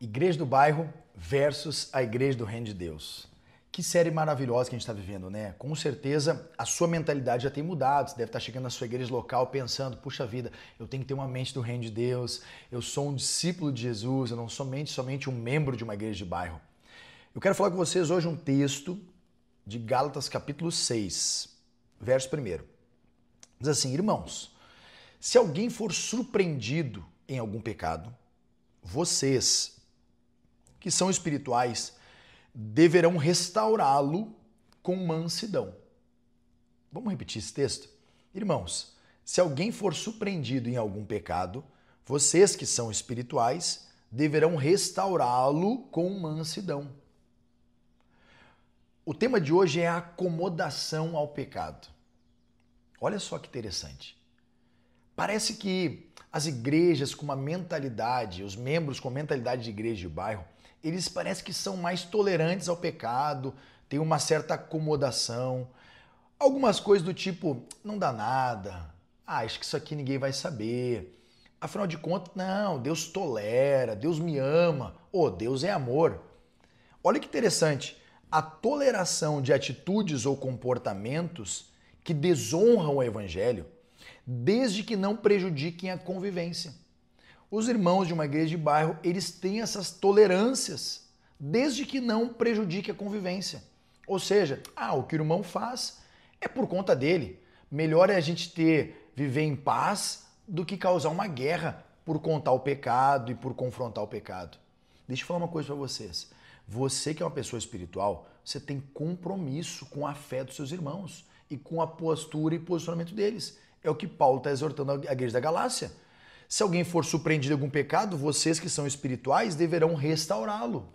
Igreja do Bairro versus a Igreja do Reino de Deus. Que série maravilhosa que a gente está vivendo, né? Com certeza a sua mentalidade já tem mudado. Você deve estar chegando na sua igreja local pensando, puxa vida, eu tenho que ter uma mente do Reino de Deus, eu sou um discípulo de Jesus, eu não sou somente um membro de uma igreja de bairro. Eu quero falar com vocês hoje um texto de Gálatas capítulo 6, verso 1. Diz assim: irmãos, se alguém for surpreendido em algum pecado, vocês, que são espirituais, deverão restaurá-lo com mansidão. Vamos repetir esse texto? Irmãos, se alguém for surpreendido em algum pecado, vocês que são espirituais deverão restaurá-lo com mansidão. O tema de hoje é a acomodação ao pecado. Olha só que interessante. Parece que as igrejas com uma mentalidade, os membros com mentalidade de igreja de bairro, eles parecem que são mais tolerantes ao pecado, têm uma certa acomodação. Algumas coisas do tipo, não dá nada, acho que isso aqui ninguém vai saber. Afinal de contas, não, Deus tolera, Deus me ama, Deus é amor. Olha que interessante, a toleração de atitudes ou comportamentos que desonram o evangelho, desde que não prejudiquem a convivência. Os irmãos de uma igreja de bairro, eles têm essas tolerâncias, desde que não prejudique a convivência. Ou seja, o que o irmão faz é por conta dele. Melhor é a gente viver em paz do que causar uma guerra por contar o pecado e por confrontar o pecado. Deixa eu falar uma coisa para vocês. Você que é uma pessoa espiritual, você tem compromisso com a fé dos seus irmãos e com a postura e posicionamento deles. É o que Paulo está exortando a igreja da Galácia. Se alguém for surpreendido em algum pecado, vocês que são espirituais deverão restaurá-lo.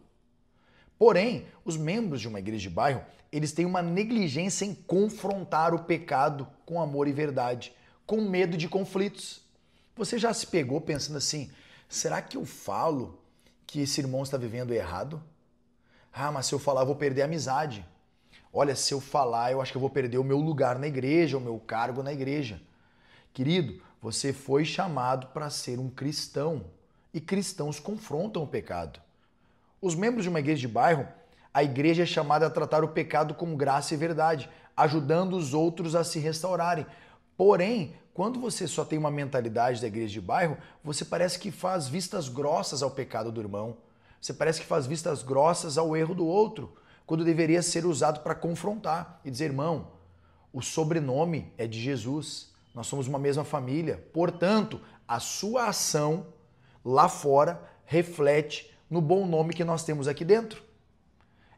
Porém, os membros de uma igreja de bairro, eles têm uma negligência em confrontar o pecado com amor e verdade, com medo de conflitos. Você já se pegou pensando assim, será que eu falo que esse irmão está vivendo errado? Mas se eu falar eu vou perder a amizade. Olha, se eu falar eu acho que eu vou perder o meu lugar na igreja, o meu cargo na igreja. Querido, você foi chamado para ser um cristão e cristãos confrontam o pecado. Os membros de uma igreja de bairro, a igreja é chamada a tratar o pecado com graça e verdade, ajudando os outros a se restaurarem. Porém, quando você só tem uma mentalidade da igreja de bairro, você parece que faz vistas grossas ao pecado do irmão. Você parece que faz vistas grossas ao erro do outro, quando deveria ser usado para confrontar e dizer, irmão, o sobrenome é de Jesus. Nós somos uma mesma família. Portanto, a sua ação lá fora reflete no bom nome que nós temos aqui dentro.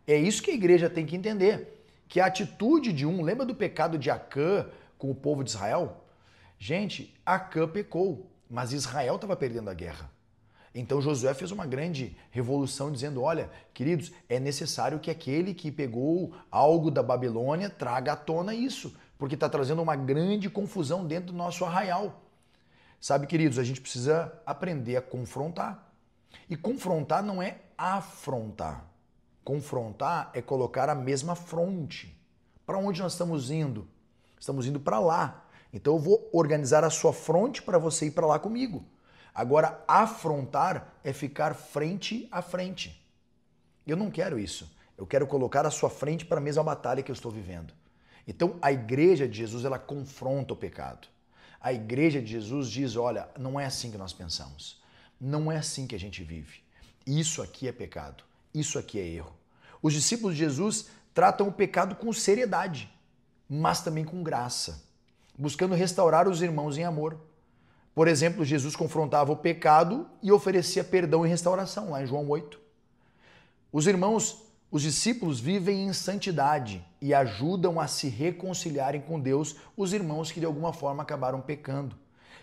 É isso que a igreja tem que entender. Que a atitude de lembra do pecado de Acã com o povo de Israel? Gente, Acã pecou, mas Israel estava perdendo a guerra. Então Josué fez uma grande revolução dizendo, olha, queridos, é necessário que aquele que pegou algo da Babilônia traga à tona isso, porque está trazendo uma grande confusão dentro do nosso arraial. Sabe, queridos, a gente precisa aprender a confrontar. E confrontar não é afrontar. Confrontar é colocar a mesma fronte. Para onde nós estamos indo? Estamos indo para lá. Então eu vou organizar a sua fronte para você ir para lá comigo. Agora, afrontar é ficar frente a frente. Eu não quero isso. Eu quero colocar a sua frente para a mesma batalha que eu estou vivendo. Então, a igreja de Jesus, ela confronta o pecado. A igreja de Jesus diz, olha, não é assim que nós pensamos. Não é assim que a gente vive. Isso aqui é pecado. Isso aqui é erro. Os discípulos de Jesus tratam o pecado com seriedade, mas também com graça, buscando restaurar os irmãos em amor. Por exemplo, Jesus confrontava o pecado e oferecia perdão e restauração, lá em João 8. Os irmãos, os discípulos vivem em santidade e ajudam a se reconciliarem com Deus os irmãos que de alguma forma acabaram pecando,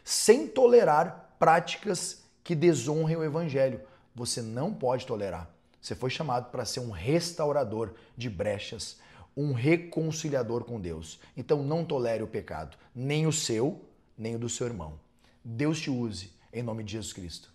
sem tolerar práticas que desonrem o evangelho. Você não pode tolerar. Você foi chamado para ser um restaurador de brechas, um reconciliador com Deus. Então não tolere o pecado, nem o seu, nem o do seu irmão. Deus te use, em nome de Jesus Cristo.